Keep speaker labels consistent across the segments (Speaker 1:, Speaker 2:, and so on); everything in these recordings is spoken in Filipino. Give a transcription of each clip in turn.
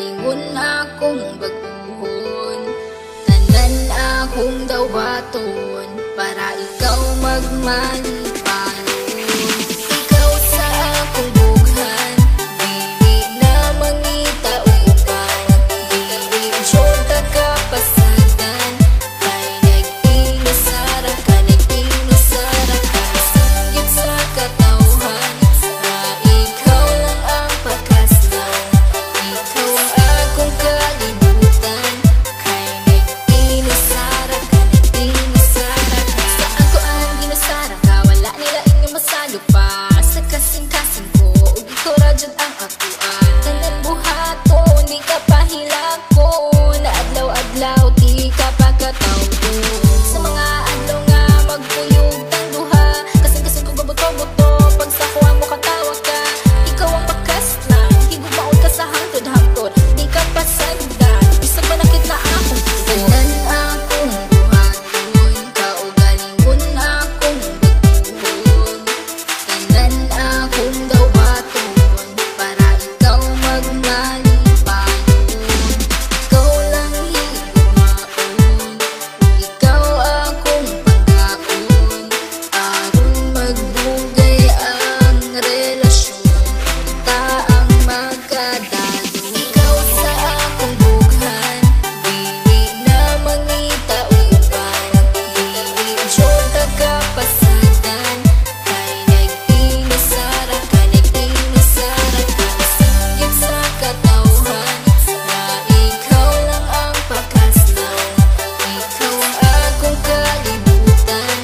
Speaker 1: kaugalingon akong baguhon. Tanan akong dawaton para ikaw magmalipanon. Ikaw sa akong bughan, dili na mangita uban. Dili syota ka pasagan, kay nag-inusara ka, nag-inusara ka. Singgit sa katawhan, na ikaw lang ang pakaslan. Ikaw ang akong kalibutan, kay nag-inusara ka, nag-inusara ka. Sa ako ang ginusara ka, wala nila inyo masalo pa. Sa kasing-kasing ko, ug ikaw ra jud ang akuan. Tanan buhato, di ka pahilako, na adlaw-adlaw, di ka pagkatawdo. Sa mga adlaw nga magpuyog tang duha, kasing-kasing ko gabuto-buto, pag sa kuha mo katawa ka. Ikaw ang bakas lang, higugmaon ka sa hangtod-hangtod, di ka pasagdan, bisag manakit na akong tugon. Tanan akong buhaton, kaugalingon akong baguhon. Tanan akong dawaton, para ikaw magmalipanon. Ikaw lang higugmaon, ikaw akong pagkaon. Aron magbugay ang relasyon, ta ang magkadalo. Ikaw sa akong bughan, dili na mangita uban. Dili syota ka pasagan, kay nag-inusara ka, nag-inusara ka. Singgit sa katawhan, na ikaw lang ang pakaslan. Ikaw ang akong kalibutan,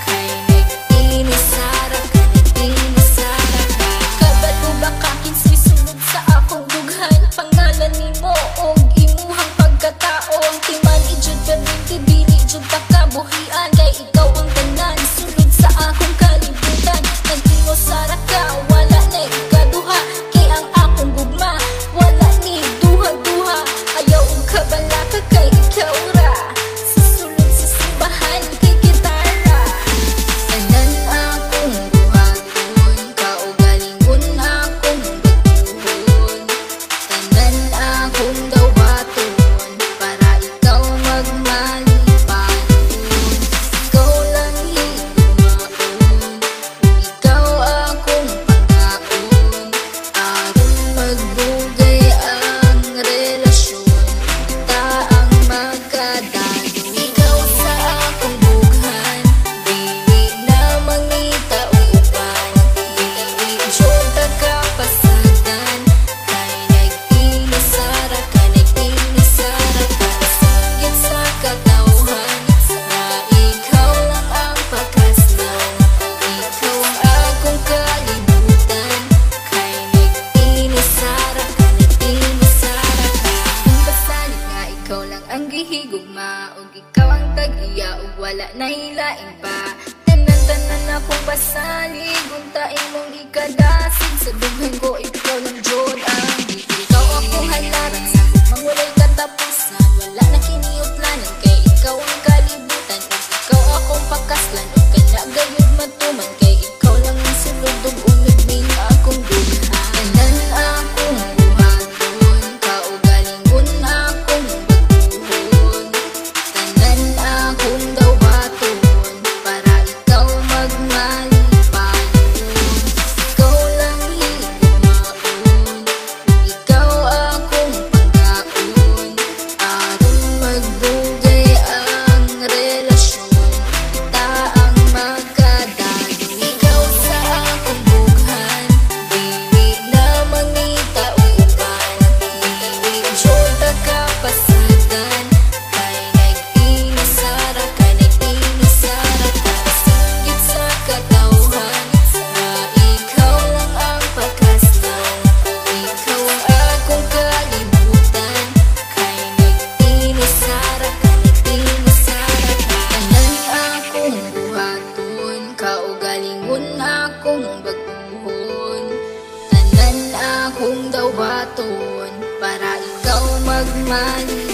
Speaker 1: kay nag-inusara ka, nag-inusara ka. Kabalo ba ka kinsoy sunod sa akong bughan? Pangalan nimo og imuhang pagkatao, ang timan ijud perminti, dili jud ta kabuhian. Kay ikaw ang tanan, sunod sa akong kalibutan. Nag-inusara ka, wala na ikaduha. Kay ang akong gugma, wala ni duha-duha. Ayaw og kabala ka, kay ikaw ra. Susulod sa simbahan, kay gitara. Tanan akong buhaton, kaugalingon akong baguhon. Tanan akong dawaton, para ikaw magmalipanon. Ikaw lang higugmaon, ikaw akong pagkaon. Aron magbugay ang relasyon, ta ang magkadalo. Ikaw sa akong bughan, dili na mangita uban. Dili syota ka pasagan, kay nag-inusara ka, nag-inusara ka. Singgit sa katawhan, na ikaw lang ang pakaslan. Ikaw ang akong kalibutan, kay nag-inusara ka, nag-inusara ka. Kung basalig nga ikaw lang ang gihigugma, ug ikaw ang tag-iya, ug wala na hilain pa. Tanan-tanan akong basalig, unta imong ikadasig. Sa dughan ko ikaw lang jud ang ikaw akong halaran, sa gugmang walay katapusan. Wala na kiniuplanan, kay ikaw ang kalibutan, ug ikaw akong pakaslan. Ug kana gayud matuman, kay ikaw lang ang sulod, ug umibing akong dughan. Tanan akong buhaton, kaugalingon akong baguhon. Tanan akong dawaton, para ikaw magmalipanon. Ikaw lang higugmaon, ikaw akong pagkaon. Aron magbugay ang relasyon, ta ang magkadalo. Ikaw sa akong bughan, dili na mangita uban. Dili syota ka pasagan, kay nag-inusara ka, nag-inusara ka. Singgit sa katawhan, na ikaw lang ang pakaslan. Ikaw ang akong kalibutan, kay nag-inusara ka, nag-inusara ka. Tanan akong buhaton, kaugalingon akong baguhon. Tanan akong dawaton, para ikaw magmalipanon.